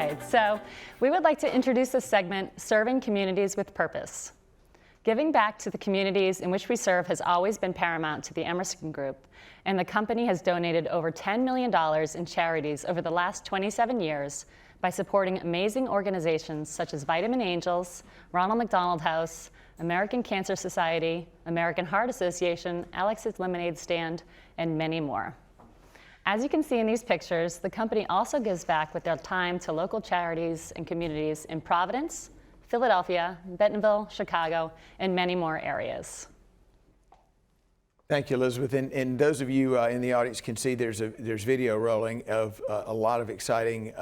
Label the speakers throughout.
Speaker 1: right, so we would like to introduce this segment, Serving Communities with Purpose. Giving back to the communities in which we serve has always been paramount to the Emerson Group, and the company has donated over $10 million in charities over the last 27 years by supporting amazing organizations such as Vitamin Angels, Ronald McDonald House, American Cancer Society, American Heart Association, Alex's Lemonade Stand, and many more. As you can see in these pictures, the company also gives back with their time to local charities and communities in Providence, Philadelphia, Bentonville, Chicago, and many more areas.
Speaker 2: Thank you, Elizabeth. And those of you in the audience can see there's video rolling of a lot of exciting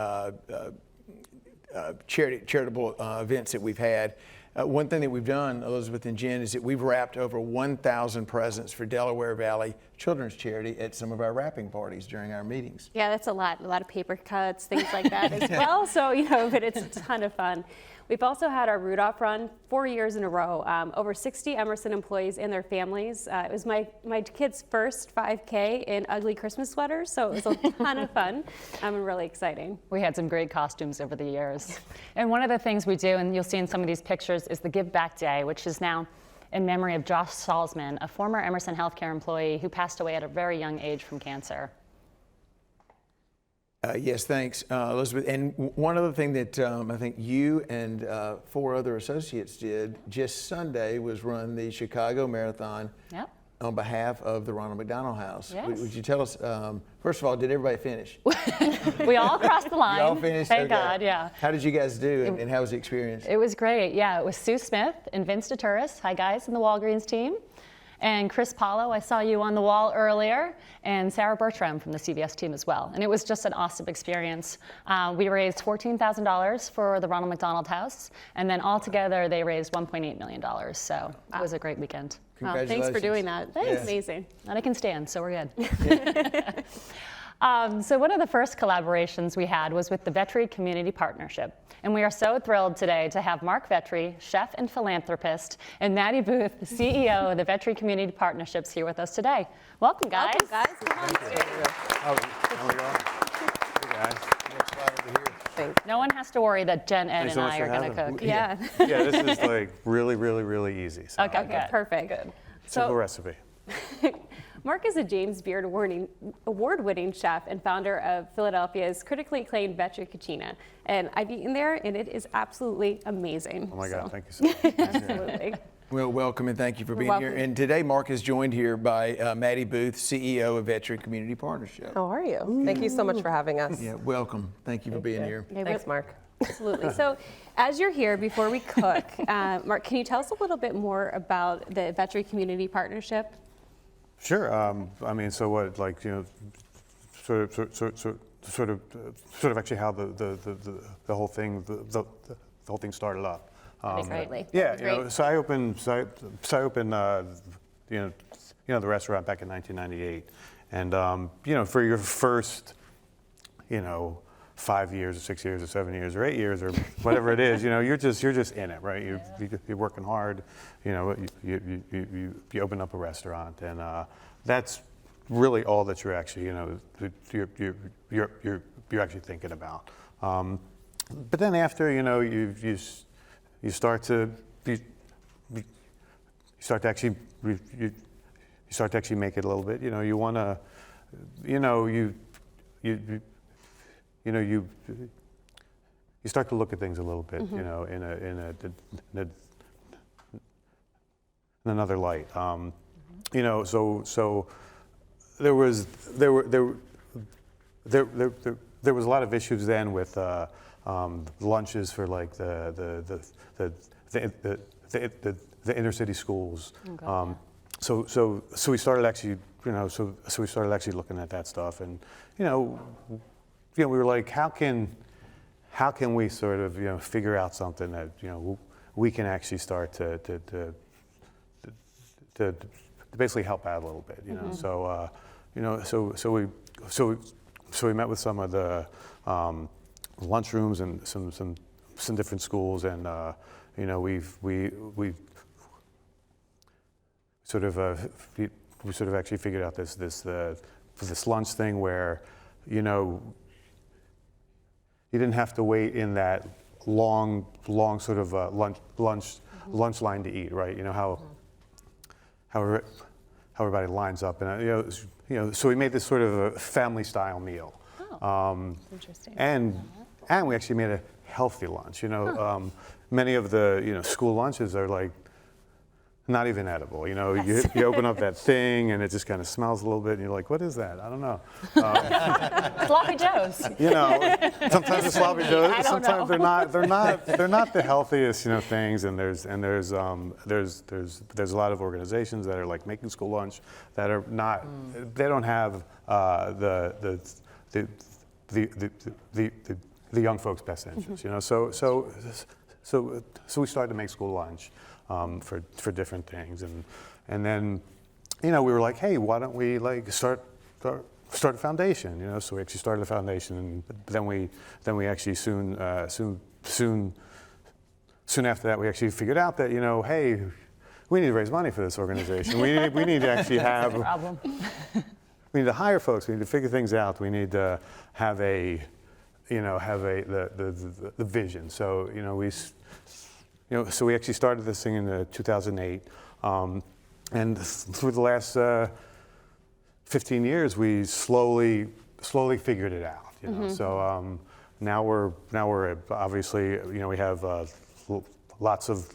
Speaker 2: charitable events that we've had. One thing that we've done, Elizabeth and Jen, is that we've wrapped over 1,000 presents for Delaware Valley Children's Charity at some of our wrapping parties during our meetings.
Speaker 3: Yeah, that's a lot of paper cuts, things like that as well. So, but it's a ton of fun. We've also had our Rudolph Run 4 years in a row. Over 60 Emerson employees and their families. It was my kids' first 5K in ugly Christmas sweaters, so it was a ton of fun and really exciting.
Speaker 1: We had some great costumes over the years. And one of the things we do, and you'll see in some of these pictures, is the Give Back Day, which is now in memory of Josh Salzman, a former Emerson healthcare employee who passed away at a very young age from cancer.
Speaker 2: Yes, thanks, Elizabeth. And one other thing that I think you and 4 other associates did just Sunday was run the Chicago Marathon.
Speaker 1: Yep.
Speaker 2: On behalf of the Ronald McDonald House.
Speaker 1: Yes.
Speaker 2: Would you tell us, first of all, did everybody finish?
Speaker 1: We all crossed the line.
Speaker 2: You all finished?
Speaker 1: Thank
Speaker 2: Okay.
Speaker 1: God, yeah.
Speaker 2: How did you guys do, and how was the experience?
Speaker 1: It was great, yeah. It was Sue Smith and Vince DeTuris, hi guys, in the Walgreens team. And Chris Paulo, I saw you on the wall earlier, and Sarah Bertram from the CVS team as well. And it was just an awesome experience. We raised $14,000 for the Ronald McDonald House, and then altogether they raised $1.8 million. So it was a great weekend.
Speaker 2: Congratulations.
Speaker 3: Thanks for doing that. That's amazing.
Speaker 1: And I can stand, so we're good. So one of the first collaborations we had was with the Vetri Community Partnership. And we are so thrilled today to have Marc Vetri, chef and philanthropist, and Maddie Booth, the CEO of the Vetri Community Partnerships, here with us today. Welcome, guys.
Speaker 3: Welcome, guys. Come on.
Speaker 2: How are we going? Hey, guys. I'm excited to hear.
Speaker 3: Thanks.
Speaker 1: No one has to worry that Jen, Ed,
Speaker 4: Thanks
Speaker 1: and
Speaker 4: so much
Speaker 1: I
Speaker 4: for
Speaker 1: are going to
Speaker 4: having
Speaker 1: cook.
Speaker 4: me.
Speaker 3: Yeah.
Speaker 4: Yeah, this is like really easy. So
Speaker 1: Okay, good.
Speaker 3: Perfect.
Speaker 1: Good.
Speaker 4: simple recipe.
Speaker 3: Marc is a James Beard award-winning chef and founder of Philadelphia's critically acclaimed Vetri Cucina. And I've eaten there, and it is absolutely amazing.
Speaker 4: Oh my God, thank you so much.
Speaker 3: Absolutely.
Speaker 2: Well, welcome and thank you for being
Speaker 3: welcome.
Speaker 2: here. And today, Marc is joined here by Maddie Booth, CEO of Vetri Community Partnership.
Speaker 5: How are you? Thank you so much for having us.
Speaker 2: Yeah, welcome. Thank you for being here.
Speaker 3: Okay,
Speaker 5: Thanks, Marc.
Speaker 3: Absolutely. So, as you're here, before we cook, Marc, can you tell us a little bit more about the Vetri Community Partnership?
Speaker 4: Sure. I mean, so what, like, you know, sort of actually how the whole thing the whole thing started up.
Speaker 3: Greatly.
Speaker 4: Yeah,
Speaker 3: Great.
Speaker 4: you know, so I opened you know the restaurant back in 1998, and you know, for your first, you know, 5 years or 6 years or 7 years or 8 years or whatever it is, you know, you're just in it, right? You're working hard, you know, you open up a restaurant, and that's really all that you're actually, you know, you're actually thinking about. But then after, you know, you start to actually make it a little bit. You know, you want to, you know, you start to look at things a little bit, you know, in another light. You know, so there was a lot of issues then with lunches for like the inner city schools. So we started actually, you know, so we started actually looking at that stuff, and you know, we were like, how can we sort of, you know, figure out something that, you know, we can actually start to basically help out a little bit, you know. So you know, so we met with some of the lunchrooms and some different schools, and you know, we sort of actually figured out this lunch thing where, you know, you didn't have to wait in that long sort of lunch line to eat, right? You know how everybody lines up, and so we made this sort of a family style meal.
Speaker 1: Interesting.
Speaker 4: And we actually made a healthy lunch. Many of the school lunches are like not even edible. You open up that thing and it just kind of smells a little bit, and you're like, what is that? I don't know.
Speaker 1: Sloppy Joes.
Speaker 4: Sometimes it's sloppy joes.
Speaker 1: I don't
Speaker 4: Sometimes
Speaker 1: know.
Speaker 4: they're not the healthiest things. And there's a lot of organizations that are like making school lunch that are not. They don't have the young folks' best interests. So we started to make school lunch for different things, and then we were like, hey, why don't we like start a foundation? So we actually started a foundation, and then we actually soon after that we actually figured out that hey, we need to raise money for this organization. We need to actually have.
Speaker 1: Problem.
Speaker 4: We need to hire folks. We need to figure things out. We need to have the vision. So so we actually started this thing in 2008, and through the last 15 years, we slowly figured it out. So now we're obviously we have lots of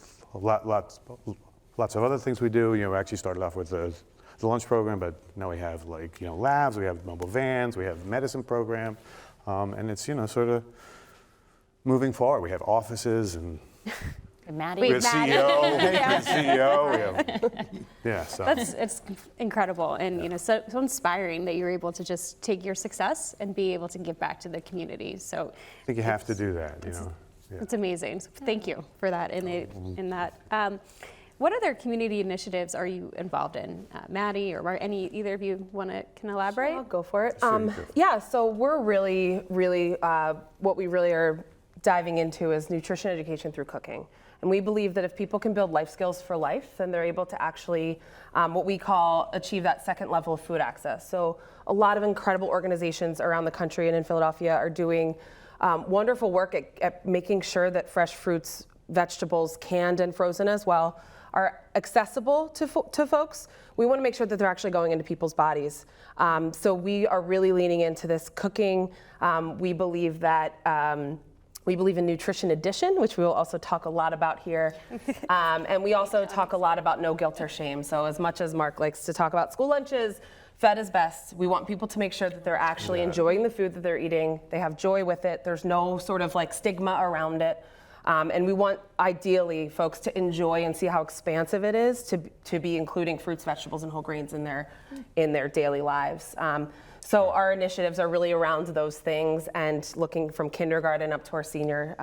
Speaker 4: other things we do. We actually started off with the lunch program, but now we have labs, we have mobile vans, we have medicine program, and it's sort of moving forward. We have offices and
Speaker 1: Maddie.
Speaker 4: we have CEO, we have CEO, so
Speaker 3: It's incredible, and so inspiring that you're able to just take your success and be able to give back to the community. So
Speaker 4: I think you have to do that.
Speaker 3: It's amazing. So thank you for that. In that. What other community initiatives are you involved in, Maddie, or either of you can elaborate?
Speaker 5: I'll go for it.
Speaker 4: Sure,
Speaker 5: Yeah, so we're really what we really are diving into is nutrition education through cooking. And we believe that if people can build life skills for life, then they're able to actually, what we call, achieve that second level of food access. So a lot of incredible organizations around the country and in Philadelphia are doing wonderful work at making sure that fresh fruits, vegetables, canned and frozen as well, are accessible to folks. We want to make sure that they're actually going into people's bodies. So we are really leaning into this cooking. We believe that we believe in nutrition addition, which we will also talk a lot about here. And we also talk a lot about no guilt or shame. So as much as Marc likes to talk about school lunches, fed is best. We want people to make sure that they're actually enjoying the food that they're eating. They have joy with it. There's no sort of like stigma around it. And we want, ideally, folks to enjoy and see how expansive it is to be including fruits, vegetables, and whole grains in their daily lives. So our initiatives are really around those things, and looking from kindergarten up to our senior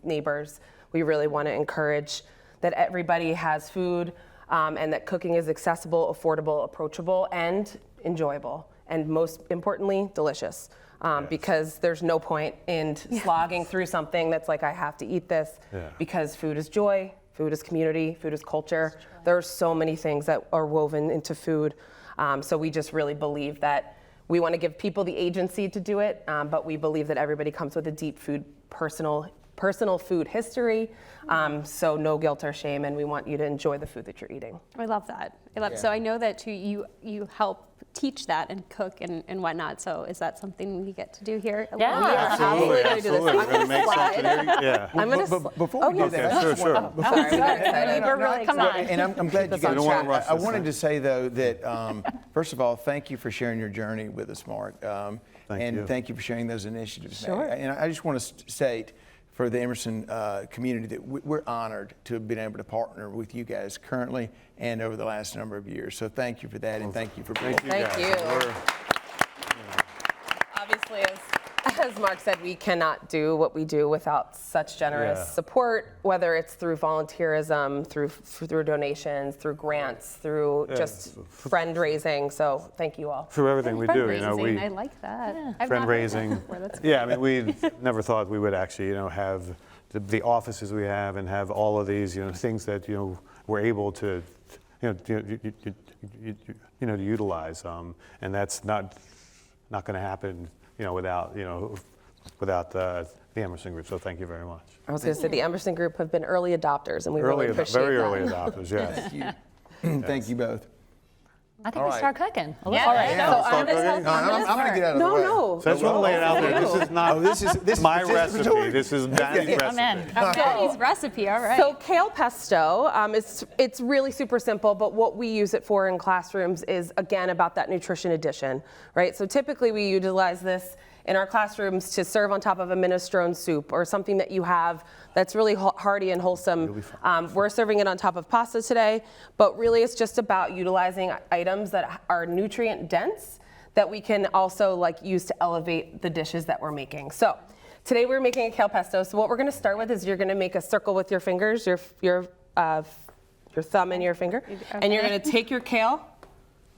Speaker 5: neighbors. We really want to encourage that everybody has food, and that cooking is accessible, affordable, approachable, and enjoyable, and most importantly, delicious. Because there's no point in slogging through something that's like, I have to eat this, because food is joy, food is community, food is culture. There are so many things that are woven into food. So we just really believe that we want to give people the agency to do it, but we believe that everybody comes with a deep food, personal food history, so no guilt or shame, and we want you to enjoy the food that you're eating.
Speaker 3: I love that. So I know that you help teach that and cook and whatnot. So is that something we get to do here?
Speaker 1: Yeah.
Speaker 4: Absolutely.
Speaker 5: Absolutely. Do this.
Speaker 4: We're going to make something here. Yeah.
Speaker 5: I'm gonna.
Speaker 2: Before we do that, I just want- before we do that,
Speaker 3: We're really
Speaker 1: Come
Speaker 3: excited.
Speaker 1: on.
Speaker 2: and I'm glad you
Speaker 5: Keep us on
Speaker 2: guys.
Speaker 5: track.
Speaker 4: rush
Speaker 2: I
Speaker 4: this,
Speaker 2: wanted
Speaker 4: right?
Speaker 2: to say though that first of all, thank you for sharing your journey with us, Marc,
Speaker 4: Thank you.
Speaker 2: thank you for sharing those initiatives.
Speaker 5: Sure.
Speaker 2: And I just want to state for the Emerson community that we're honored to have been able to partner with you guys currently and over the last number of years. So thank you for that, and thank you for being
Speaker 5: Thank
Speaker 4: guys.
Speaker 5: you. Obviously, as Marc said, we cannot do what we do without such generous support, whether it's through volunteerism, through donations, through grants, through just friend raising. So thank you all.
Speaker 4: Through everything we do,
Speaker 3: Fundraising, I like that. I've
Speaker 4: friend
Speaker 3: not heard
Speaker 4: raising.
Speaker 3: that before. That's
Speaker 4: Yeah, I mean, we never thought we would actually, have the offices we have and have all of these, things that, we're able to, to utilize. And that's not going to happen, without the Emerson Group. So thank you very much.
Speaker 5: I was going to say the Emerson Group have been early adopters, and we really appreciate
Speaker 4: Very
Speaker 5: that.
Speaker 4: early adopters, yes.
Speaker 2: Thank you both.
Speaker 1: I think
Speaker 2: All
Speaker 1: we
Speaker 2: right.
Speaker 1: start cooking.
Speaker 5: All right,
Speaker 2: Yeah,
Speaker 5: so
Speaker 2: let's
Speaker 5: I'm
Speaker 2: start cooking. No, I'm going to get out of the
Speaker 5: No,
Speaker 2: way.
Speaker 5: no.
Speaker 4: So I just want to lay it out there. This is not
Speaker 2: this
Speaker 4: my
Speaker 2: is
Speaker 4: recipe.
Speaker 2: participatory.
Speaker 4: This is Danny's
Speaker 1: I'm in.
Speaker 4: recipe.
Speaker 3: Daddy's recipe, all right.
Speaker 5: So kale pesto, it's really super simple, but what we use it for in classrooms is, again, about that nutrition addition, right? So typically we utilize this in our classrooms to serve on top of a minestrone soup or something that you have that's really hearty and wholesome. We're serving it on top of pasta today, but really it's just about utilizing items that are nutrient dense that we can also like use to elevate the dishes that we're making. So today we're making a kale pesto. So what we're going to start with is you're going to make a circle with your fingers, your thumb and your finger, and you're going to take your kale.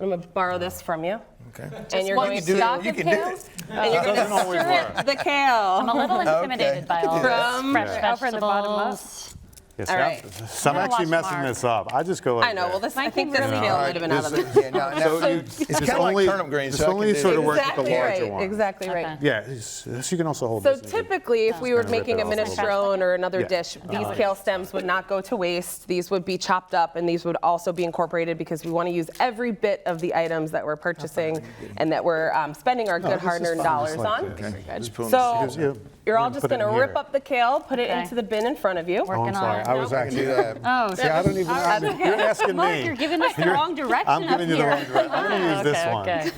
Speaker 5: I'm going to borrow this from you.
Speaker 2: Okay.
Speaker 5: And you're
Speaker 2: Well,
Speaker 5: going
Speaker 2: you
Speaker 5: to
Speaker 2: do
Speaker 5: stalk
Speaker 2: it. You
Speaker 5: the
Speaker 2: can do
Speaker 5: kale,
Speaker 2: it.
Speaker 5: and you're going
Speaker 4: Doesn't
Speaker 5: to
Speaker 4: always
Speaker 5: stir
Speaker 4: work.
Speaker 5: the kale.
Speaker 1: I'm a little intimidated by all
Speaker 5: From-
Speaker 1: this fresh
Speaker 3: Right, from the bottom up.
Speaker 1: vegetables.
Speaker 4: Yes,
Speaker 5: All
Speaker 4: I'm-
Speaker 5: right.
Speaker 4: so I'm
Speaker 1: I'm gonna
Speaker 4: actually
Speaker 1: watch
Speaker 4: messing
Speaker 1: Mark.
Speaker 4: this up. I just go like
Speaker 5: I know. Well,
Speaker 4: this.
Speaker 5: I think this kale might have been out of
Speaker 2: This-
Speaker 5: the.
Speaker 2: yeah, no,
Speaker 4: So you-
Speaker 2: it's
Speaker 4: this
Speaker 2: kind of like
Speaker 4: only-
Speaker 2: turnip greens.
Speaker 4: this
Speaker 2: so I
Speaker 4: only
Speaker 2: can
Speaker 4: sort
Speaker 2: do
Speaker 4: of
Speaker 2: it.
Speaker 4: works with the
Speaker 5: Exactly
Speaker 4: larger
Speaker 5: right.
Speaker 4: one.
Speaker 5: Exactly right.
Speaker 1: Okay.
Speaker 4: Yeah, so you can also hold
Speaker 5: So
Speaker 4: this.
Speaker 5: typically, if we were
Speaker 4: gonna rip
Speaker 5: making
Speaker 4: it
Speaker 5: a
Speaker 4: off a little bit.
Speaker 5: minestrone or another
Speaker 4: Yeah.
Speaker 5: dish, these kale stems would not go to waste. These would be chopped up, and these would also be incorporated because we want to use every bit of the items that we're purchasing and that we're spending our good
Speaker 4: this is
Speaker 5: hard-earned
Speaker 4: fine,
Speaker 5: dollars
Speaker 4: just like
Speaker 5: on.
Speaker 4: this.
Speaker 2: Just pulling
Speaker 5: So
Speaker 2: this-
Speaker 4: you-
Speaker 5: you're all
Speaker 4: we're
Speaker 5: just
Speaker 4: put it
Speaker 5: going to
Speaker 4: in
Speaker 5: rip
Speaker 4: here.
Speaker 5: up the kale, put it
Speaker 1: Okay.
Speaker 5: into the bin in front of you.
Speaker 4: Oh, I'm
Speaker 1: Working
Speaker 4: sorry.
Speaker 1: on
Speaker 4: I
Speaker 1: it.
Speaker 4: was
Speaker 2: I can
Speaker 4: actually.
Speaker 2: do that.
Speaker 1: Oh,
Speaker 4: See, I don't even. You're asking
Speaker 3: Mark,
Speaker 4: me.
Speaker 3: you're giving us the wrong direction
Speaker 4: I'm
Speaker 3: up
Speaker 4: giving you the
Speaker 3: here.
Speaker 4: wrong direction. I'm going to use this one.
Speaker 1: Okay.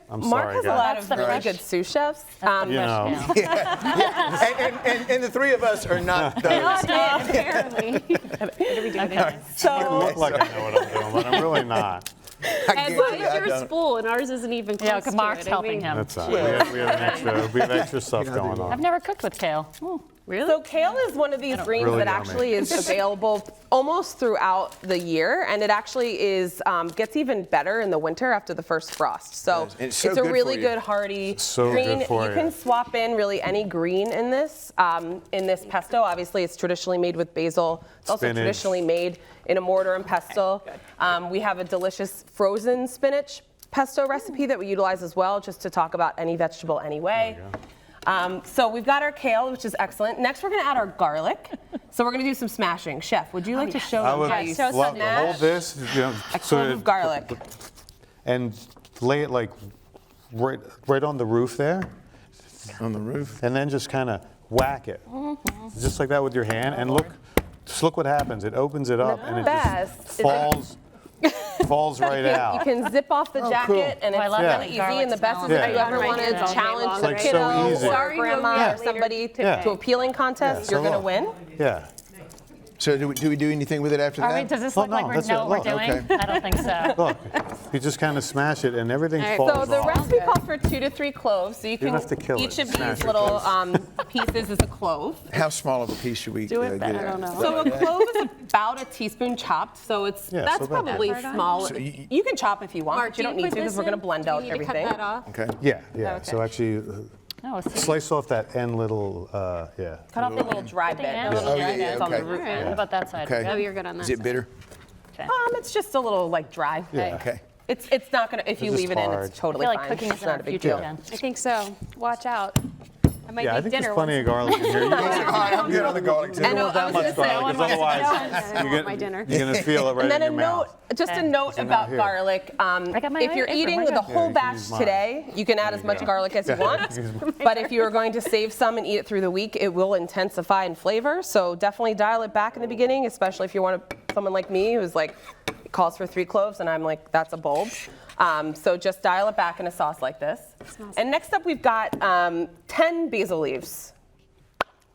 Speaker 4: I'm
Speaker 5: Mark
Speaker 4: sorry,
Speaker 5: has a
Speaker 4: guys.
Speaker 5: lot of
Speaker 1: That's the
Speaker 5: really
Speaker 1: fresh-
Speaker 5: good sous chefs.
Speaker 4: You know.
Speaker 2: And the three of us are not those.
Speaker 3: Apparently.
Speaker 5: So
Speaker 4: Look like I know what I'm doing, but I'm really not.
Speaker 3: And why is yours full and ours isn't even close
Speaker 1: Yeah,
Speaker 3: to
Speaker 1: Mark's
Speaker 3: it?
Speaker 1: helping him.
Speaker 4: That's all right. We have extra stuff going
Speaker 1: I've
Speaker 4: on.
Speaker 1: never cooked with kale. Ooh, really?
Speaker 5: So kale is one of these greens
Speaker 4: Really
Speaker 5: that
Speaker 4: yummy.
Speaker 5: actually is available almost throughout the year, and it actually is gets even better in the winter after the first frost. So
Speaker 2: Yes, and it's so
Speaker 5: a
Speaker 2: good
Speaker 5: really
Speaker 2: for you.
Speaker 5: good hearty
Speaker 4: So
Speaker 5: green.
Speaker 4: good for
Speaker 5: you
Speaker 4: you.
Speaker 5: can swap in really any green in this pesto. Obviously, it's traditionally made with basil. It's also
Speaker 4: Spinach.
Speaker 5: traditionally made in a mortar and pestle. We have a delicious frozen spinach pesto recipe that we utilize as well, just to talk about any vegetable anyway. So we've got our kale, which is excellent. Next, we're going to add our garlic. So we're going to do some smashing. Chef, would you like to show
Speaker 4: I
Speaker 5: them
Speaker 4: would
Speaker 5: how you
Speaker 3: show us
Speaker 4: love to
Speaker 5: smash
Speaker 4: hold this,
Speaker 5: a clove of garlic?
Speaker 4: and lay it like right on the roof there,
Speaker 2: On the roof.
Speaker 4: and then just kind of whack it, just like that with your hand. And just look what happens. It opens it up, and it
Speaker 5: best
Speaker 4: just
Speaker 5: is
Speaker 4: falls right
Speaker 5: You
Speaker 4: out.
Speaker 5: can zip off the jacket,
Speaker 2: cool.
Speaker 5: and
Speaker 1: Oh, I
Speaker 5: it's
Speaker 1: love
Speaker 5: really
Speaker 1: that
Speaker 5: easy.
Speaker 1: garlic
Speaker 5: And the best is
Speaker 1: smell.
Speaker 5: if you
Speaker 4: Yeah.
Speaker 5: ever want to
Speaker 3: It's
Speaker 5: challenge
Speaker 3: like
Speaker 5: the
Speaker 3: so
Speaker 5: kiddo
Speaker 4: easy.
Speaker 5: or
Speaker 3: Sorry,
Speaker 5: grandma
Speaker 3: yeah.
Speaker 5: or somebody
Speaker 4: Yeah.
Speaker 5: to a peeling contest,
Speaker 4: so
Speaker 5: you're going to
Speaker 4: look.
Speaker 5: win.
Speaker 4: Yeah.
Speaker 2: So do we do anything with it after
Speaker 1: Are
Speaker 2: that?
Speaker 1: we, does this
Speaker 4: Oh,
Speaker 1: look like
Speaker 4: no,
Speaker 1: we
Speaker 4: that's
Speaker 1: know
Speaker 4: it.
Speaker 1: what
Speaker 4: Look,
Speaker 1: we're doing?
Speaker 2: okay.
Speaker 1: I don't think so.
Speaker 4: Look, you just kind of smash it, and everything
Speaker 3: All right.
Speaker 4: falls
Speaker 5: So the
Speaker 4: off.
Speaker 5: recipe calls for 2 to 3 cloves. So you can
Speaker 4: don't have to kill
Speaker 5: each
Speaker 4: it.
Speaker 5: of
Speaker 4: Smash
Speaker 5: these
Speaker 4: it,
Speaker 5: little pieces is a clove.
Speaker 2: How small of a piece should we
Speaker 1: Do it
Speaker 2: get?
Speaker 1: better. I don't
Speaker 3: know.
Speaker 5: So a clove is about a teaspoon chopped. So
Speaker 4: Yeah,
Speaker 5: that's
Speaker 4: so about
Speaker 5: probably
Speaker 3: that.
Speaker 5: small.
Speaker 2: So
Speaker 5: you can chop if you want,
Speaker 3: Mark,
Speaker 5: but you don't need to because we're going to blend out everything.
Speaker 3: Cut that off?
Speaker 2: Okay.
Speaker 4: Yeah.
Speaker 3: Okay.
Speaker 4: So actually,
Speaker 1: Oh, see?
Speaker 4: slice off that end little. Yeah.
Speaker 5: Cut off the little dry bit.
Speaker 1: end.
Speaker 5: The little
Speaker 2: Oh, yeah,
Speaker 5: dry
Speaker 2: yeah,
Speaker 5: bits on the
Speaker 2: okay.
Speaker 5: root.
Speaker 1: What about that side?
Speaker 2: Okay.
Speaker 3: Oh, you're good on that.
Speaker 2: Is it bitter?
Speaker 5: It's just a little like dry.
Speaker 4: Yeah.
Speaker 2: Okay.
Speaker 5: It's not gonna. If you
Speaker 4: It's
Speaker 5: leave it
Speaker 4: just
Speaker 5: in,
Speaker 4: hard.
Speaker 5: it's
Speaker 1: I
Speaker 5: totally
Speaker 1: feel like
Speaker 5: fine.
Speaker 1: cooking
Speaker 5: It's
Speaker 1: is in our
Speaker 5: not a big
Speaker 1: future
Speaker 5: deal.
Speaker 1: again.
Speaker 3: I think so. Watch out. I might
Speaker 4: Yeah, I
Speaker 3: need
Speaker 4: think
Speaker 3: dinner
Speaker 4: there's plenty of
Speaker 3: once.
Speaker 4: garlic in here. You don't
Speaker 2: All right, I'm good on the garlic too.
Speaker 5: And I was
Speaker 4: that
Speaker 5: gonna
Speaker 4: much
Speaker 5: say,
Speaker 4: garlic, because otherwise
Speaker 3: I don't want my dinner.
Speaker 4: you're gonna feel it right
Speaker 5: and then
Speaker 4: in
Speaker 5: a
Speaker 4: your
Speaker 5: note,
Speaker 4: mouth.
Speaker 5: just a
Speaker 1: Okay.
Speaker 5: note about
Speaker 4: here.
Speaker 5: garlic.
Speaker 1: got my
Speaker 5: If you're
Speaker 1: apron,
Speaker 5: eating
Speaker 1: my
Speaker 5: the
Speaker 1: God.
Speaker 5: whole
Speaker 4: you can
Speaker 5: batch
Speaker 4: use mine.
Speaker 5: today, you can add as much
Speaker 4: go.
Speaker 5: garlic as you want. But if you're going to save some and eat it through the week, it will intensify in flavor. So definitely dial it back in the beginning, especially if you want someone like me who's like, it calls for 3 cloves, and I'm like, that's a bulb. So just dial it back in a sauce like this. And next up, we've got 10 basil leaves.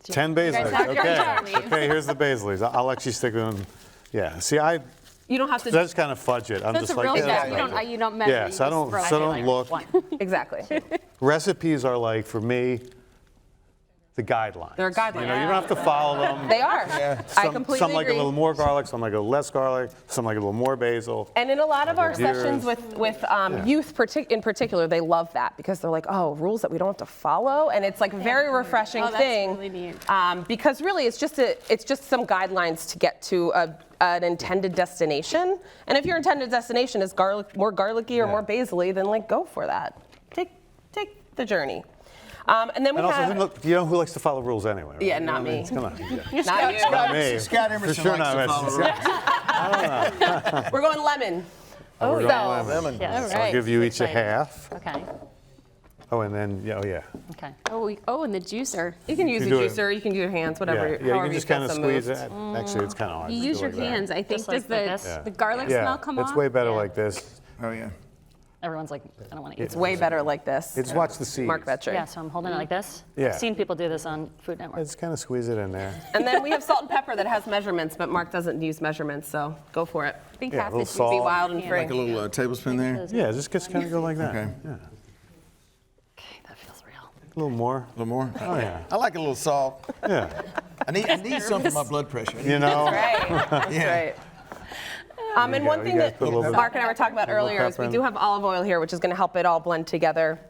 Speaker 4: 10 basil leaves.
Speaker 3: have your
Speaker 4: Okay.
Speaker 3: basil leaves.
Speaker 4: Okay. Here's the basil leaves. I'll actually stick them. Yeah. See, I
Speaker 5: You don't have to.
Speaker 4: just kind of fudge it. I'm
Speaker 3: That's
Speaker 4: just
Speaker 3: a
Speaker 4: like.
Speaker 3: real
Speaker 4: yeah,
Speaker 3: guess. You don't measure.
Speaker 4: Yeah.
Speaker 3: you
Speaker 4: So I
Speaker 3: just
Speaker 4: don't.
Speaker 3: throw
Speaker 4: So
Speaker 3: it.
Speaker 4: don't look.
Speaker 5: Exactly.
Speaker 4: Recipes are like, for me, the guidelines.
Speaker 5: They're guidelines.
Speaker 4: You know, you don't have to follow them.
Speaker 5: They are. I completely
Speaker 4: Some like
Speaker 5: agree.
Speaker 4: a little more garlic, some like a little less garlic, some like a little more basil.
Speaker 5: And in a lot of our
Speaker 4: Yours.
Speaker 5: sessions with youth in particular, they love that because they're like, oh, rules that we don't have to follow, and it's like a very refreshing
Speaker 3: Oh, that's
Speaker 5: thing.
Speaker 3: really neat.
Speaker 5: Because really, it's just some guidelines to get to an intended destination. And if your intended destination is more garlicky or more basil-y, then like go for that. Take the journey. And then we
Speaker 4: And also,
Speaker 5: have,
Speaker 4: look, you know who likes to follow rules anyway? Right?
Speaker 5: Yeah,
Speaker 4: You know
Speaker 5: not
Speaker 4: what I mean?
Speaker 5: me.
Speaker 4: Come on.
Speaker 5: not you.
Speaker 4: Not me.
Speaker 2: Scott Emerson
Speaker 4: For sure
Speaker 2: likes
Speaker 4: not
Speaker 2: to follow
Speaker 4: Emerson.
Speaker 2: rules.
Speaker 5: We're going lemon.
Speaker 1: Oh,
Speaker 4: We're
Speaker 1: so,
Speaker 4: going lemon.
Speaker 1: yes.
Speaker 4: So I'll give you each a
Speaker 1: Exciting.
Speaker 4: half.
Speaker 1: Okay,
Speaker 4: Oh, and then, yeah.
Speaker 1: okay.
Speaker 3: And the juicer.
Speaker 5: You can use a
Speaker 4: You do it.
Speaker 5: juicer, you can use your hands, whatever.
Speaker 4: Yeah, you
Speaker 5: however
Speaker 4: can just
Speaker 5: feel
Speaker 4: kind of
Speaker 5: so
Speaker 4: squeeze
Speaker 5: moved.
Speaker 4: it. Actually, it's kind of hard.
Speaker 3: You
Speaker 4: to
Speaker 3: use
Speaker 4: do
Speaker 3: your
Speaker 4: like that.
Speaker 3: hands. I think
Speaker 1: Just like
Speaker 3: does
Speaker 1: this?
Speaker 3: the,
Speaker 1: Yeah.
Speaker 3: the garlic
Speaker 4: Yeah,
Speaker 3: smell come
Speaker 4: it's
Speaker 3: off?
Speaker 4: way better
Speaker 1: Yeah.
Speaker 4: like this.
Speaker 2: Oh, yeah.
Speaker 1: Everyone's like, I don't want to eat
Speaker 5: It's way better like this.
Speaker 4: It's watch the seeds.
Speaker 5: Marc Vetri.
Speaker 1: Yeah, so I'm holding it like this.
Speaker 4: Yeah.
Speaker 1: I've seen people do this on Food Network.
Speaker 4: Just kind of squeeze it in there.
Speaker 5: And then we have salt and pepper that has measurements, but Mark doesn't use measurements, so go for it.
Speaker 3: I think
Speaker 4: Yeah,
Speaker 3: half
Speaker 4: a little
Speaker 3: the juice.
Speaker 4: salt.
Speaker 5: Be wild and free.
Speaker 2: Like a little tablespoon there.
Speaker 4: Yeah, just kind of go like that.
Speaker 2: Okay.
Speaker 4: Yeah.
Speaker 1: Okay, that feels real.
Speaker 4: A little more.
Speaker 2: A little more?
Speaker 4: Oh, yeah.
Speaker 2: I like a little salt.
Speaker 4: Yeah.
Speaker 2: I need some for my blood pressure.
Speaker 4: You know?
Speaker 5: Right, that's
Speaker 2: Yeah.
Speaker 5: right. And
Speaker 4: you
Speaker 5: one
Speaker 4: go.
Speaker 5: thing
Speaker 4: You guys
Speaker 5: that
Speaker 4: put a little bit-
Speaker 5: Mark and I were talking about
Speaker 4: little
Speaker 5: earlier is we
Speaker 4: pepper in.
Speaker 5: do have olive oil here, which is going to help it all blend together.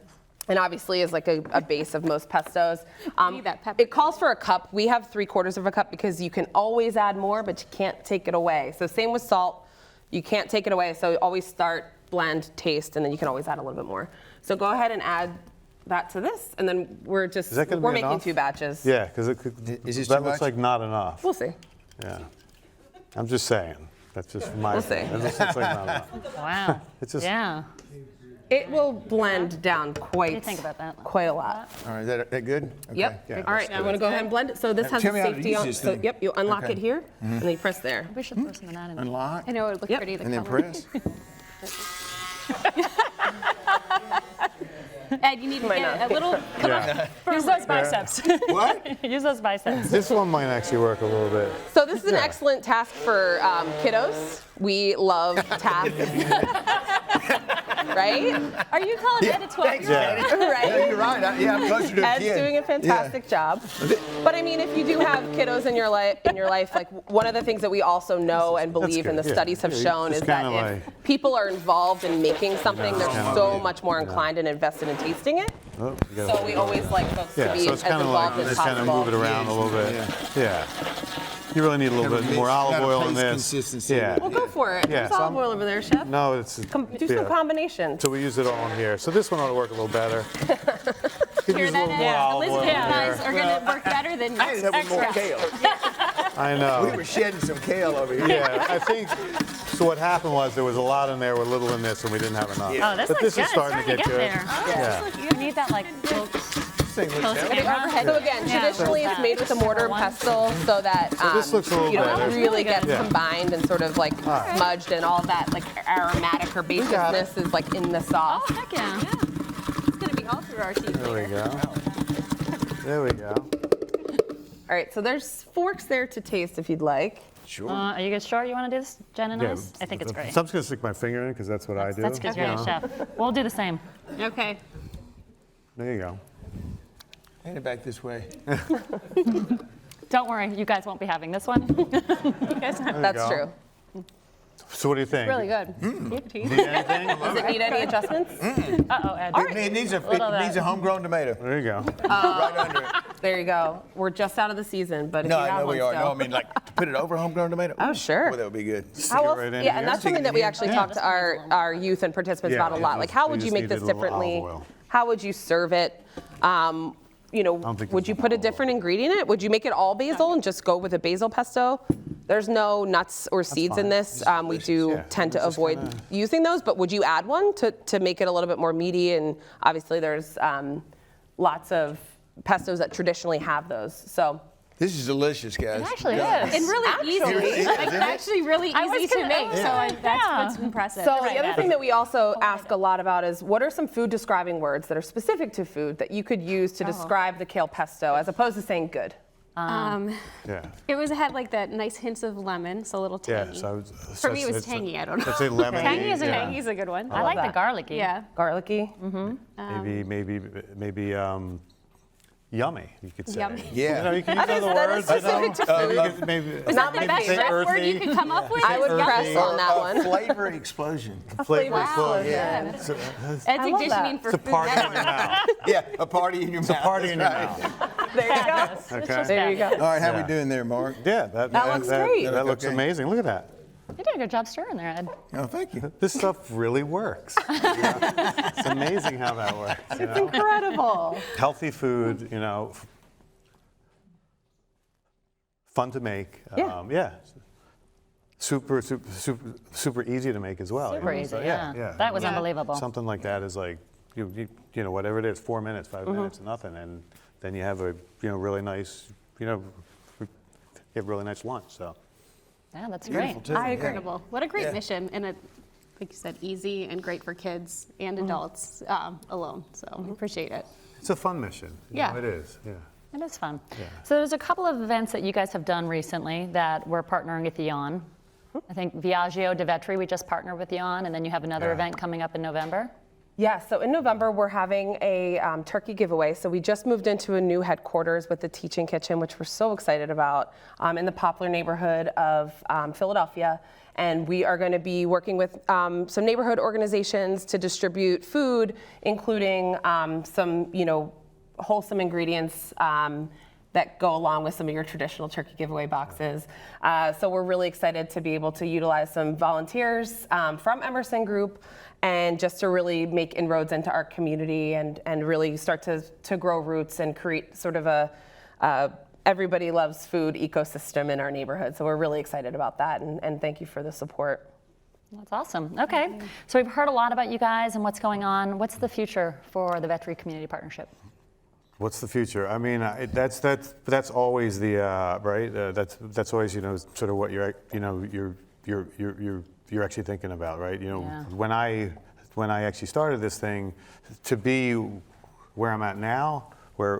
Speaker 5: And obviously is like a base of most pestos.
Speaker 3: need that pepper.
Speaker 5: It calls for a cup. We have 3/4 of a cup because you can always add more, but you can't take it away. So same with salt. You can't take it away. So always start, blend, taste, and then you can always add a little bit more. So go ahead and add that to this, and then we're
Speaker 4: Is that gonna be
Speaker 5: making
Speaker 4: enough?
Speaker 5: 2 batches.
Speaker 4: Yeah, because
Speaker 2: Is this
Speaker 4: that
Speaker 2: too
Speaker 4: looks
Speaker 2: much?
Speaker 4: like not enough.
Speaker 5: We'll see.
Speaker 4: Yeah. I'm just saying. That's just my
Speaker 5: We'll see.
Speaker 4: opinion. That just looks like not enough.
Speaker 1: Wow.
Speaker 4: It's just-
Speaker 1: Yeah.
Speaker 5: It will blend down quite,
Speaker 1: do you think about that?
Speaker 5: quite a lot.
Speaker 2: All right, is that good? Okay.
Speaker 5: Yep.
Speaker 4: Yeah,
Speaker 5: All right, I'm going to go ahead and blend it. So this has
Speaker 2: Tell
Speaker 5: a
Speaker 2: me how to
Speaker 5: safety
Speaker 2: use
Speaker 5: on.
Speaker 2: this
Speaker 5: So
Speaker 2: thing.
Speaker 5: yep, you unlock
Speaker 2: Okay.
Speaker 5: it here, and then you press there.
Speaker 1: We should throw some of that in.
Speaker 2: Unlock
Speaker 3: I know it would look
Speaker 5: Yep.
Speaker 3: pretty. The
Speaker 2: and then
Speaker 3: color.
Speaker 2: press.
Speaker 3: Ed, you need to
Speaker 5: Might
Speaker 3: get
Speaker 5: not.
Speaker 3: a little.
Speaker 4: Yeah.
Speaker 1: Use those biceps.
Speaker 2: What?
Speaker 1: Use those biceps.
Speaker 4: This one might actually work a little bit.
Speaker 5: So this is an
Speaker 4: Yeah.
Speaker 5: excellent task for kiddos. We love tasks, right?
Speaker 3: Are you calling Ed a 12-year-old?
Speaker 4: Yeah.
Speaker 2: Yeah,
Speaker 5: Right.
Speaker 2: you're right. Yeah, I'm closer to a
Speaker 5: Ed's
Speaker 2: kid.
Speaker 5: doing a fantastic job. But I mean, if you do have kiddos in your life, like one of the things that we also know and believe, and the
Speaker 4: good, yeah.
Speaker 5: studies have
Speaker 4: Yeah,
Speaker 5: shown,
Speaker 4: it's
Speaker 5: is that
Speaker 4: kinda
Speaker 5: if
Speaker 4: like-
Speaker 5: people are involved in making something, they're
Speaker 4: kinda
Speaker 5: so
Speaker 4: like-
Speaker 5: much more inclined and invested in tasting it.
Speaker 4: Oh, you gotta-
Speaker 5: So we always like folks to
Speaker 4: Yeah,
Speaker 5: be
Speaker 4: so it's
Speaker 5: as
Speaker 4: kind of
Speaker 5: involved
Speaker 4: like
Speaker 5: as
Speaker 4: just kind of
Speaker 5: possible.
Speaker 4: move it around a little bit. Yeah. You really need a little
Speaker 2: Gotta
Speaker 4: bit
Speaker 2: mix-
Speaker 4: more olive
Speaker 2: gotta
Speaker 4: oil in
Speaker 2: taste
Speaker 4: this.
Speaker 2: consistency.
Speaker 4: Yeah.
Speaker 5: Well, go for it.
Speaker 4: Yeah,
Speaker 5: There's
Speaker 4: so
Speaker 5: olive
Speaker 4: I'm-
Speaker 5: oil over there, chef.
Speaker 4: No, it's
Speaker 5: Do
Speaker 4: yeah.
Speaker 5: some combinations.
Speaker 4: So we use it all in here. So this one ought to work a little better. Could
Speaker 3: Hear
Speaker 4: use a
Speaker 3: that,
Speaker 4: little more
Speaker 3: Ed?
Speaker 4: olive oil in
Speaker 3: Elizabeth pies
Speaker 4: here.
Speaker 3: are going to work better than
Speaker 2: I ended up with more
Speaker 3: extra.
Speaker 2: kale.
Speaker 4: I
Speaker 2: We
Speaker 4: know.
Speaker 2: were shedding some kale over here.
Speaker 4: Yeah, I think. So what happened was there was a lot in there, with little in this, and we didn't have enough.
Speaker 1: Oh, this
Speaker 4: but
Speaker 1: looks
Speaker 4: this
Speaker 1: good.
Speaker 4: is starting
Speaker 1: it's
Speaker 4: to get good.
Speaker 1: there.
Speaker 4: Yeah.
Speaker 1: You need that like close
Speaker 2: This thing looks healthy.
Speaker 1: camera.
Speaker 5: So again,
Speaker 1: Yeah.
Speaker 5: traditionally it's made with a mortar and pestle so that
Speaker 4: this looks a little
Speaker 5: you know,
Speaker 4: better.
Speaker 5: it really gets
Speaker 4: Yeah.
Speaker 5: combined and sort of like smudged, and all of that like aromatic or basicness is like in the sauce.
Speaker 1: Oh, heck yeah.
Speaker 3: It's going to be all through our teeth.
Speaker 4: There we go. There we go.
Speaker 5: All right, so there's forks there to taste if you'd like.
Speaker 2: Sure.
Speaker 1: Are you guys sure you want to do this, Jen and
Speaker 4: Yeah,
Speaker 1: Ice? I think it's great.
Speaker 4: So I'm just gonna stick my finger in because that's what I do.
Speaker 1: That's because you're a chef. We'll do the same.
Speaker 3: Okay.
Speaker 4: There you go.
Speaker 2: Hand it back this way.
Speaker 1: Don't worry, you guys won't be having this one.
Speaker 5: That's
Speaker 4: go.
Speaker 5: true.
Speaker 4: So what do you think?
Speaker 3: Really good.
Speaker 4: Need anything?
Speaker 5: Does it need any adjustments?
Speaker 1: Uh-oh, Ed.
Speaker 2: It needs a
Speaker 1: Little of
Speaker 2: needs a homegrown tomato.
Speaker 4: There you go.
Speaker 2: Right under it.
Speaker 5: There you go. We're just out of the season, but if
Speaker 2: No,
Speaker 5: you
Speaker 2: I
Speaker 5: have
Speaker 2: know
Speaker 5: one
Speaker 2: we are.
Speaker 5: still.
Speaker 2: No, I mean like to put it over homegrown tomato.
Speaker 5: Oh, sure.
Speaker 2: Boy, that would be good.
Speaker 5: How
Speaker 4: it
Speaker 5: else?
Speaker 4: right in
Speaker 5: Yeah,
Speaker 4: here.
Speaker 5: and that's
Speaker 2: Stick it
Speaker 5: something
Speaker 2: in
Speaker 5: that we
Speaker 2: here.
Speaker 5: actually
Speaker 4: Yeah.
Speaker 5: talk to our youth and participants
Speaker 4: Yeah,
Speaker 5: about a
Speaker 4: it
Speaker 5: lot.
Speaker 4: just-
Speaker 5: Like, how
Speaker 4: we
Speaker 5: would
Speaker 4: just
Speaker 5: you make
Speaker 4: needed
Speaker 5: this
Speaker 4: a little olive
Speaker 5: differently?
Speaker 4: oil.
Speaker 5: How would you serve it? You know,
Speaker 4: don't think
Speaker 5: would
Speaker 4: there's
Speaker 5: you
Speaker 4: enough
Speaker 5: put a
Speaker 4: olive
Speaker 5: different ingredient in it? Would you make it all basil and just go with a basil pesto? There's no nuts or seeds in
Speaker 4: fine.
Speaker 5: this. We do
Speaker 4: Yeah,
Speaker 5: tend to
Speaker 4: it's just
Speaker 5: avoid
Speaker 4: kinda-
Speaker 5: using those, but would you add one to make it a little bit more meaty? And obviously, there's lots of pestos that traditionally have those. So.
Speaker 2: This is delicious, guys.
Speaker 1: It actually
Speaker 2: Yeah.
Speaker 1: is.
Speaker 3: And really easy. Like, actually really
Speaker 1: I was
Speaker 3: easy to
Speaker 1: gonna-
Speaker 3: make. So that's
Speaker 1: Yeah.
Speaker 3: what's impressive.
Speaker 5: So
Speaker 1: Right,
Speaker 5: the other
Speaker 1: Ed.
Speaker 5: thing that we also ask a lot about is what are some food describing words that are specific to food that you could use to describe the kale pesto as opposed to saying good?
Speaker 4: Yeah.
Speaker 3: It had like that nice hints of lemon, so a little
Speaker 4: Yeah.
Speaker 3: tangy.
Speaker 4: So
Speaker 3: For me, it was tangy. I don't know.
Speaker 4: I'd say lemony.
Speaker 1: Tangy is a
Speaker 4: yeah.
Speaker 3: Tangy's a good one.
Speaker 1: I like the
Speaker 5: that.
Speaker 1: garlicky.
Speaker 3: Yeah.
Speaker 5: Garlicky?
Speaker 4: Maybe yummy. You could say.
Speaker 3: Yummy.
Speaker 2: Yeah.
Speaker 4: You know, you can use
Speaker 5: That is-
Speaker 4: other
Speaker 5: that is
Speaker 4: words. I know.
Speaker 5: specific to
Speaker 4: You
Speaker 5: food.
Speaker 4: could maybe
Speaker 5: Not my
Speaker 4: maybe
Speaker 3: Best
Speaker 4: say
Speaker 5: favorite
Speaker 3: rap word you
Speaker 4: earthy.
Speaker 3: could come up with?
Speaker 5: I would
Speaker 3: Yummy.
Speaker 5: press on that one.
Speaker 2: Flavor explosion.
Speaker 4: Flavor
Speaker 5: Wow.
Speaker 4: explosion.
Speaker 3: Yeah.
Speaker 4: It's a-
Speaker 3: Ed's
Speaker 5: I love that.
Speaker 3: auditioning for
Speaker 4: It's a
Speaker 3: food
Speaker 4: party in your
Speaker 3: network.
Speaker 4: mouth.
Speaker 2: Yeah, a party in your mouth.
Speaker 4: It's a party in your
Speaker 2: That's right.
Speaker 4: mouth.
Speaker 5: There you go.
Speaker 1: Yes, it's
Speaker 4: Okay.
Speaker 1: just
Speaker 5: There you
Speaker 1: that.
Speaker 5: go.
Speaker 2: All right, how
Speaker 4: Yeah.
Speaker 2: we doing there, Mark?
Speaker 4: Yeah,
Speaker 5: That looks great.
Speaker 4: That looks
Speaker 2: Okay.
Speaker 4: amazing. Look at that.
Speaker 1: You did a good job stirring there, Ed.
Speaker 2: Oh, thank you.
Speaker 4: This stuff really works. It's amazing how that works.
Speaker 5: It's incredible.
Speaker 4: Healthy food, fun to make.
Speaker 5: Yeah.
Speaker 4: Super easy to make as well.
Speaker 1: Super easy,
Speaker 4: So,
Speaker 1: yeah. That was
Speaker 3: Yeah.
Speaker 1: unbelievable.
Speaker 4: Something like that is like, whatever it is, 4 minutes, 5 minutes, nothing, and then you have a, really nice, really nice lunch. So.
Speaker 1: Yeah, that's
Speaker 2: Beautiful,
Speaker 1: great.
Speaker 2: too.
Speaker 3: I
Speaker 2: Yeah.
Speaker 3: incredible. What a great
Speaker 2: Yeah.
Speaker 3: mission, and it, like you said, easy and great for kids and adults alone. So I appreciate it.
Speaker 4: It's a fun mission.
Speaker 3: Yeah.
Speaker 4: It is. Yeah.
Speaker 1: It is fun.
Speaker 4: Yeah.
Speaker 1: So there's a couple of events that you guys have done recently that we're partnering with you on. I think Viaggio di Vetri, we just partnered with you on, and then you have another
Speaker 4: Yeah.
Speaker 1: event coming up in November.
Speaker 5: Yeah, so in November, we're having a turkey giveaway. So we just moved into a new headquarters with the Teaching Kitchen, which we're so excited about, in the Poplar neighborhood of Philadelphia. And we are going to be working with some neighborhood organizations to distribute food, including some, wholesome ingredients that go along with some of your traditional turkey giveaway boxes. So we're really excited to be able to utilize some volunteers from Emerson Group and just to really make inroads into our community and really start to grow roots and create sort of a everybody loves food ecosystem in our neighborhood. So we're really excited about that, and thank you for the support.
Speaker 1: That's awesome. Okay, so we've heard a lot about you guys and what's going on. What's the future for the Vetri Community Partnership?
Speaker 4: What's the future? I mean, that's always the right. That's always sort of what you're actually thinking about, right?
Speaker 1: Yeah.
Speaker 4: When I actually started this thing, to be where I'm at now, where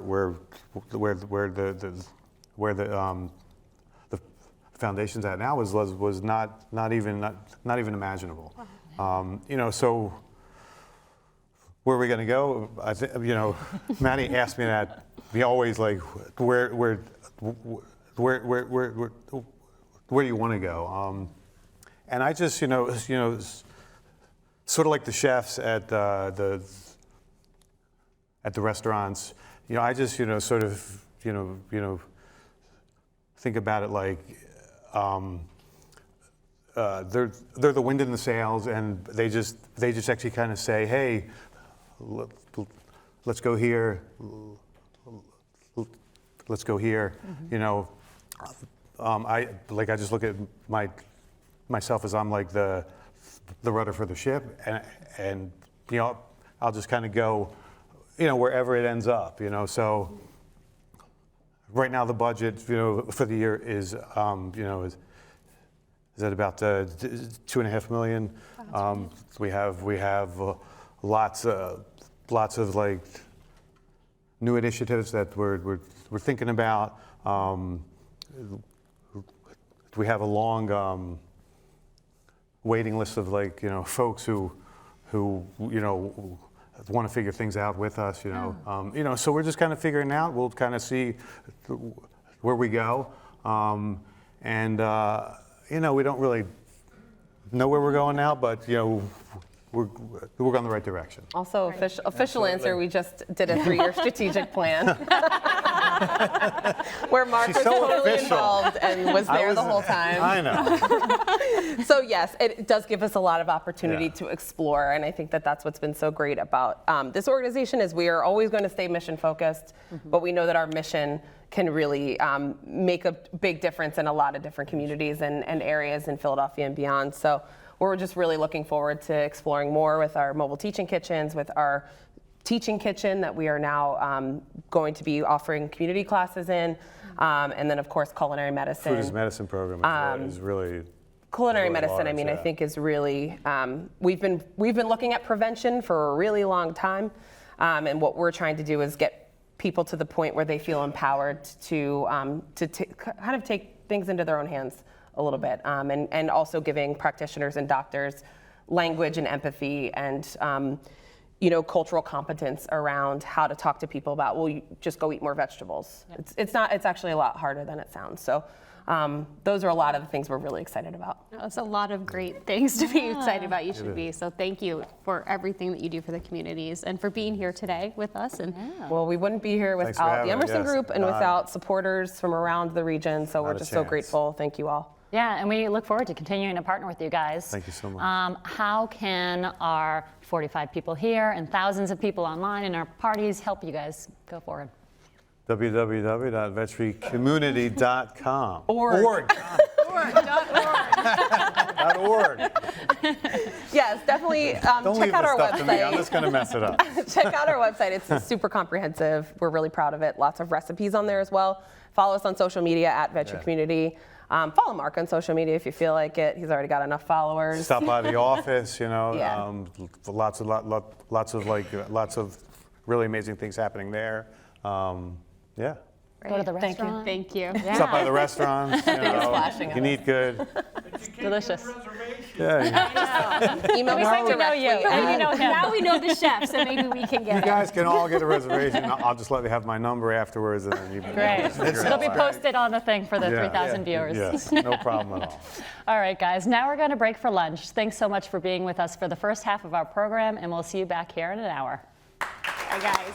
Speaker 4: the foundation's at now was not even imaginable. So. Where are we going to go? I think Maddie asked me that. He always like, where do you want to go? And I just sort of like the chefs at the restaurants. I just sort of think about it like they're the wind in the sails, and they just actually kind of say, hey. Let's go here. Let's go here. I just look at myself as I'm like the rudder for the ship, and I'll just kind of go, wherever it ends up. So right now the budget, for the year is is at about $2.5 million. We have lots of like new initiatives that we're thinking about. We have a long waiting list of folks who want to figure things out with us. So we're just kind of figuring out. We'll kind of see where we go, and we don't really know where we're going now, but we're going in the right direction.
Speaker 5: Also, official answer, we just did a 3-year strategic plan where Marc
Speaker 4: She's
Speaker 5: was
Speaker 4: so
Speaker 5: totally
Speaker 4: official.
Speaker 5: involved and was there the whole time.
Speaker 4: I know.
Speaker 5: So yes, it does give us a lot of opportunity
Speaker 4: Yeah.
Speaker 5: to explore, and I think that that's what's been so great about this organization is we are always going to stay mission focused, but we know that our mission can really make a big difference in a lot of different communities and areas in Philadelphia and beyond. So we're just really looking forward to exploring more with our mobile teaching kitchens, with our teaching kitchen that we are now going to be offering community classes in, and then of course culinary medicine.
Speaker 4: Food is medicine program is really
Speaker 5: Culinary
Speaker 4: really
Speaker 5: medicine,
Speaker 4: large,
Speaker 5: I
Speaker 4: yeah.
Speaker 5: think is really, we've been looking at prevention for a really long time, and what we're trying to do is get people to the point where they feel empowered to kind of take things into their own hands a little bit, and also giving practitioners and doctors language and empathy and cultural competence around how to talk to people about, well, you just go eat more vegetables. Yeah. It's actually a lot harder than it sounds. So those are a lot of the things we're really excited about.
Speaker 3: It's a lot of great things to be excited about. You should be. So thank you for everything that you do for the communities and for being here today with us. And
Speaker 5: Well, we wouldn't be here
Speaker 4: Thanks for
Speaker 5: without
Speaker 4: having
Speaker 5: the
Speaker 4: us.
Speaker 5: Emerson
Speaker 4: Yes,
Speaker 5: Group and
Speaker 4: not-
Speaker 5: without supporters from around the region. So we're
Speaker 4: Not a
Speaker 5: just so
Speaker 4: chance.
Speaker 5: grateful. Thank you all.
Speaker 1: Yeah, and we look forward to continuing to partner with you guys.
Speaker 4: Thank you so much.
Speaker 1: How can our 45 people here and thousands of people online in our parties help you guys go forward?
Speaker 4: www.vetricommunity.com.
Speaker 2: Org.
Speaker 4: .org.
Speaker 5: Yes, definitely
Speaker 4: Don't
Speaker 5: check
Speaker 4: leave
Speaker 5: out
Speaker 4: this
Speaker 5: our
Speaker 4: stuff to me. I'm
Speaker 5: website.
Speaker 4: just going to mess it up.
Speaker 5: Check out our website. It's super comprehensive. We're really proud of it. Lots of recipes on there as well. Follow us on social media at Vetri Community. Follow Marc on social media if you feel like it. He's already got enough followers.
Speaker 4: Stop by the office, you know.
Speaker 5: Yeah.
Speaker 4: Lots of really amazing things happening there. Yeah.
Speaker 1: Go to the restaurant.
Speaker 3: Thank you.
Speaker 4: Stop by the restaurants. You know,
Speaker 5: flashing
Speaker 4: you
Speaker 5: of
Speaker 4: can eat good.
Speaker 1: Delicious.
Speaker 4: Yeah.
Speaker 5: Email
Speaker 1: We
Speaker 5: us
Speaker 1: like to know you,
Speaker 5: directly.
Speaker 1: and you know him.
Speaker 3: Now we know the chef, so maybe we can get
Speaker 4: You
Speaker 3: it.
Speaker 4: guys can all get a reservation. I'll just let you have my number afterwards, and then you can
Speaker 1: Great.
Speaker 4: figure it
Speaker 1: It'll be
Speaker 4: out.
Speaker 1: posted on the thing for the
Speaker 4: Yeah.
Speaker 1: 3,000 viewers.
Speaker 4: Yes, no problem at all.
Speaker 1: All right, guys, now we're going to break for lunch. Thanks so much for being with us for the first half of our program, and we'll see you back here in an hour.
Speaker 3: Bye, guys.